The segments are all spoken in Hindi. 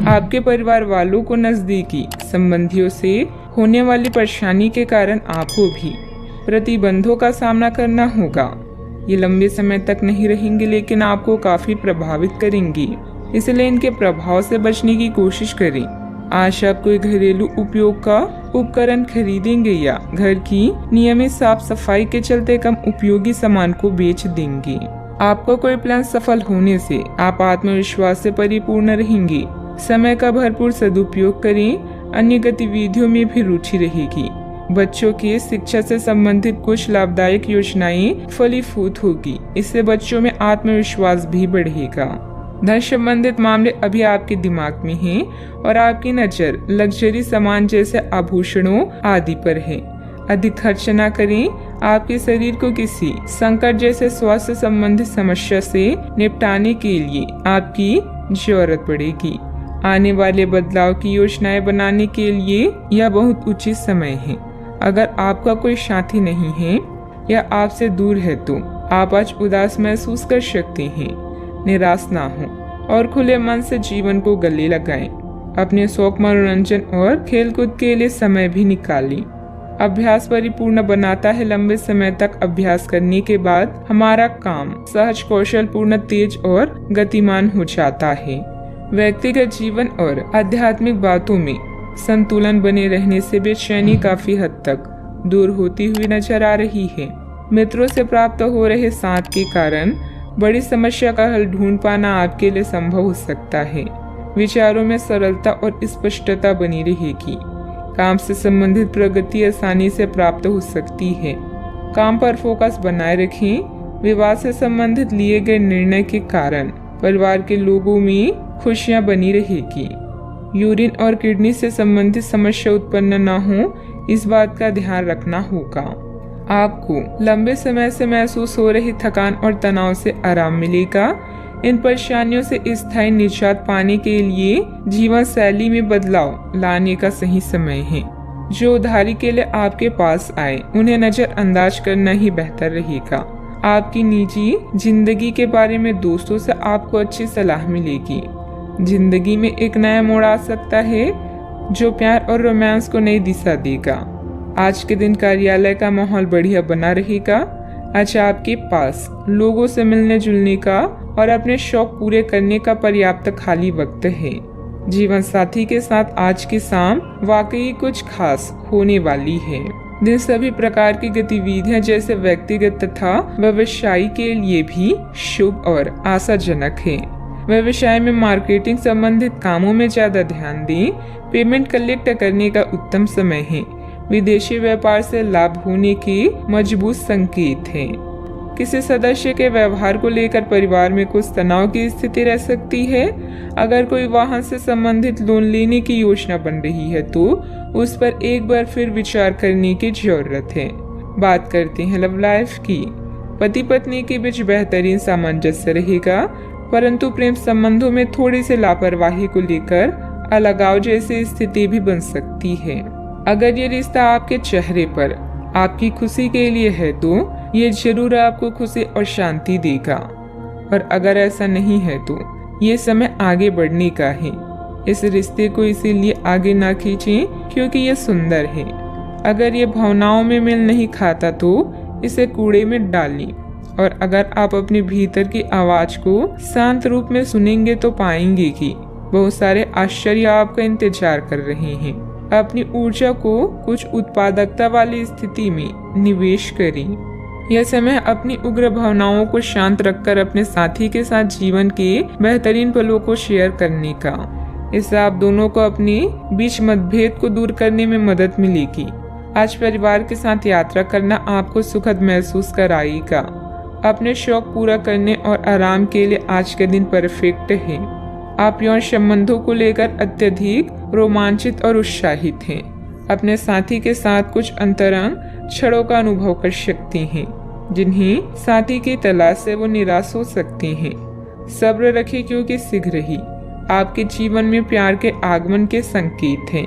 आपके परिवार वालों को नजदीकी संबंधियों से होने वाली परेशानी के कारण आपको भी प्रतिबंधों का सामना करना होगा। ये लंबे समय तक नहीं रहेंगे, लेकिन आपको काफी प्रभावित करेंगी, इसलिए इनके प्रभाव से बचने की कोशिश करें। आज आप कोई घरेलू उपयोग का उपकरण खरीदेंगे या घर की नियमित साफ सफाई के चलते कम उपयोगी सामान को बेच देंगे। आपका कोई प्लान सफल होने से आप आत्मविश्वास से परिपूर्ण रहेंगे। समय का भरपूर सदुपयोग करें, अन्य गतिविधियों में भी रुचि रहेगी। बच्चों की शिक्षा से संबंधित कुछ लाभदायक योजनाएं फलीभूत होगी, इससे बच्चों में आत्मविश्वास भी बढ़ेगा। धन संबंधित मामले अभी आपके दिमाग में हैं और आपकी नजर लग्जरी सामान जैसे आभूषणों आदि पर है। अधिक खर्च न करें। आपके शरीर को किसी संकट जैसे स्वास्थ्य संबंधित समस्या से निपटाने के लिए आपकी जरूरत पड़ेगी। आने वाले बदलाव की योजनाएं बनाने के लिए यह बहुत उचित समय है। अगर आपका कोई साथी नहीं है या आपसे दूर है तो आप आज उदास महसूस कर सकते हैं। निराश ना हो और खुले मन से जीवन को गले लगाएं। अपने शौक, मनोरंजन और खेलकूद के लिए समय भी निकालें। अभ्यास परिपूर्ण बनाता है। लंबे समय तक अभ्यास करने के बाद हमारा काम सहज, कौशल पूर्ण, तेज और गतिमान हो जाता है। व्यक्तिगत जीवन और आध्यात्मिक बातों में संतुलन बने रहने से बेचैनी काफी हद तक दूर होती हुई नजर आ रही है। मित्रों से प्राप्त हो रहे साथ के कारण बड़ी समस्या का हल ढूंढ पाना आपके लिए संभव हो सकता है। विचारों में सरलता और स्पष्टता बनी रहेगी। काम से संबंधित प्रगति आसानी से प्राप्त हो सकती है। काम पर फोकस बनाए रखें। विवाह से संबंधित लिए गए निर्णय के कारण परिवार के लोगों में खुशियां बनी रहेगी। यूरिन और किडनी से संबंधित समस्या उत्पन्न न हो, इस बात का ध्यान रखना होगा। आपको लंबे समय से महसूस हो रही थकान और तनाव से आराम मिलेगा। इन परेशानियों से स्थायी निजात पाने के लिए जीवन शैली में बदलाव लाने का सही समय है। जो उधारी के लिए आपके पास आए उन्हें नजरअंदाज करना ही बेहतर रहेगा। आपकी निजी जिंदगी के बारे में दोस्तों से आपको अच्छी सलाह मिलेगी। जिंदगी में एक नया मोड़ आ सकता है जो प्यार और रोमांस को नई दिशा देगा। आज के दिन कार्यालय का माहौल बढ़िया बना रहेगा। आज आपके पास लोगों से मिलने जुलने का और अपने शौक पूरे करने का पर्याप्त खाली वक्त है। जीवन साथी के साथ आज की शाम वाकई कुछ खास होने वाली है। दिन सभी प्रकार की गतिविधियां जैसे व्यक्तिगत तथा व्यवसायी के लिए भी शुभ और आशाजनक है। व्यवसाय में मार्केटिंग संबंधित कामों में ज्यादा ध्यान दें। पेमेंट कलेक्ट करने का उत्तम समय है। विदेशी व्यापार से लाभ होने के मजबूत संकेत हैं। किसी सदस्य के व्यवहार को लेकर परिवार में कुछ तनाव की स्थिति रह सकती है। अगर कोई वाहन से संबंधित लोन लेने की योजना बन रही है तो उस पर एक बार फिर विचार करने की जरूरत है। बात करते हैं लव लाइफ की। पति पत्नी के बीच बेहतरीन सामंजस्य रहेगा, परंतु प्रेम संबंधों में थोड़ी सी लापरवाही को लेकर अलगाव जैसी स्थिति भी बन सकती है। अगर ये रिश्ता आपके चेहरे पर आपकी खुशी के लिए है तो ये जरूर आपको खुशी और शांति देगा, और अगर ऐसा नहीं है तो ये समय आगे बढ़ने का है। इस रिश्ते को इसीलिए आगे ना खींचें क्योंकि ये सुंदर है। अगर ये भावनाओं में मेल नहीं खाता तो इसे कूड़े में डालें, और अगर आप अपने भीतर की आवाज को शांत रूप में सुनेंगे तो पाएंगे कि बहुत सारे आश्चर्य आपका इंतजार कर रहे हैं। अपनी ऊर्जा को कुछ उत्पादकता वाली स्थिति में निवेश करें। यह समय अपनी उग्र भावनाओं को शांत रखकर अपने साथी के साथ जीवन के बेहतरीन पलों को शेयर करने का। इससे आप दोनों को अपने बीच मतभेद को दूर करने में मदद मिलेगी। आज परिवार के साथ यात्रा करना आपको सुखद महसूस कराएगा। अपने शौक पूरा करने और आराम के लिए आज के दिन परफेक्ट है। आप यौन संबंधों को लेकर अत्यधिक रोमांचित और उत्साहित हैं। अपने साथी के साथ कुछ अंतरंग क्षणों का अनुभव कर सकते हैं, जिन्हें साथी की तलाश से वो निराश हो सकते हैं। सब्र रखें क्योंकि शीघ्र ही आपके जीवन में प्यार के आगमन के संकेत हैं।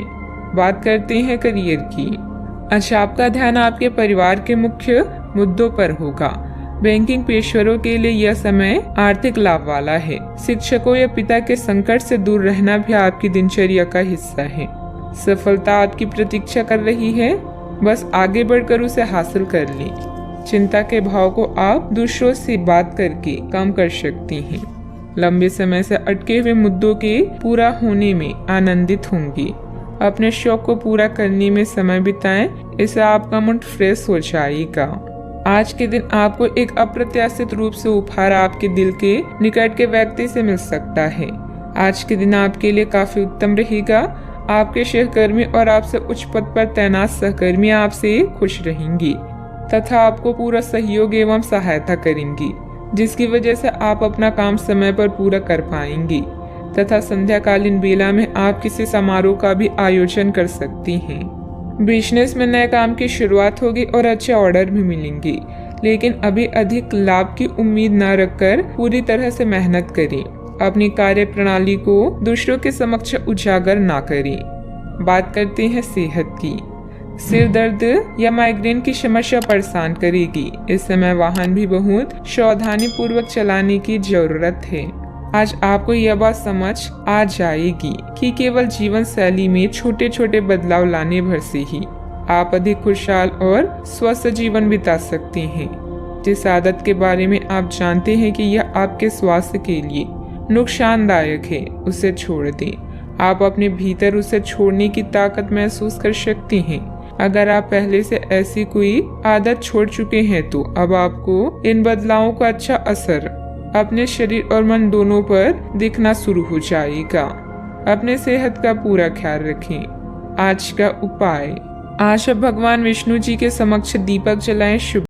बात करते हैं करियर की। आज आपका ध्यान आपके परिवार के मुख्य मुद्दों पर होगा। बैंकिंग पेशेवरों के लिए यह समय आर्थिक लाभ वाला है। शिक्षकों या पिता के संकट से दूर रहना भी आपकी दिनचर्या का हिस्सा है। सफलता आपकी प्रतीक्षा कर रही है, बस आगे बढ़कर उसे हासिल कर ली। चिंता के भाव को आप दूसरों से बात करके कम कर सकती हैं। लंबे समय से अटके हुए मुद्दों के पूरा होने में आनंदित होंगी। अपने शौक को पूरा करने में समय बिताएं, इससे आपका मूड फ्रेश हो जाएगा। आज के दिन आपको एक अप्रत्याशित रूप से उपहार आपके दिल के निकट के व्यक्ति से मिल सकता है। आज के दिन आपके लिए काफी उत्तम रहेगा। आपके सहकर्मी और आपसे उच्च पद पर तैनात सहकर्मी आपसे खुश रहेंगी तथा आपको पूरा सहयोग एवं सहायता करेंगी, जिसकी वजह से आप अपना काम समय पर पूरा कर पाएंगी तथा संध्याकालीन बेला में आप किसी समारोह का भी आयोजन कर सकती हैं। बिजनेस में नए काम की शुरुआत होगी और अच्छे ऑर्डर भी मिलेंगे, लेकिन अभी अधिक लाभ की उम्मीद न रखकर पूरी तरह से मेहनत करें। अपनी कार्य प्रणाली को दूसरों के समक्ष उजागर ना करें। बात करते हैं सेहत की। सिर दर्द या माइग्रेन की समस्या परेशान करेगी। इस समय वाहन भी बहुत सावधानी पूर्वक चलाने की जरूरत है। आज आपको यह बात समझ आ जाएगी कि केवल जीवन शैली में छोटे छोटे बदलाव लाने भर से ही आप अधिक खुशहाल और स्वस्थ जीवन बिता सकते हैं। जिस आदत के बारे में आप जानते हैं कि यह आपके स्वास्थ्य के लिए नुकसानदायक है, उसे छोड़ दें। आप अपने भीतर उसे छोड़ने की ताकत महसूस कर सकते हैं। अगर आप पहले से ऐसी कोई आदत छोड़ चुके हैं तो अब आपको इन बदलावों का अच्छा असर अपने शरीर और मन दोनों पर दिखना शुरू हो जाएगा। अपने सेहत का पूरा ख्याल रखें। आज का उपाय, आज आप भगवान विष्णु जी के समक्ष दीपक जलाएं। शुभ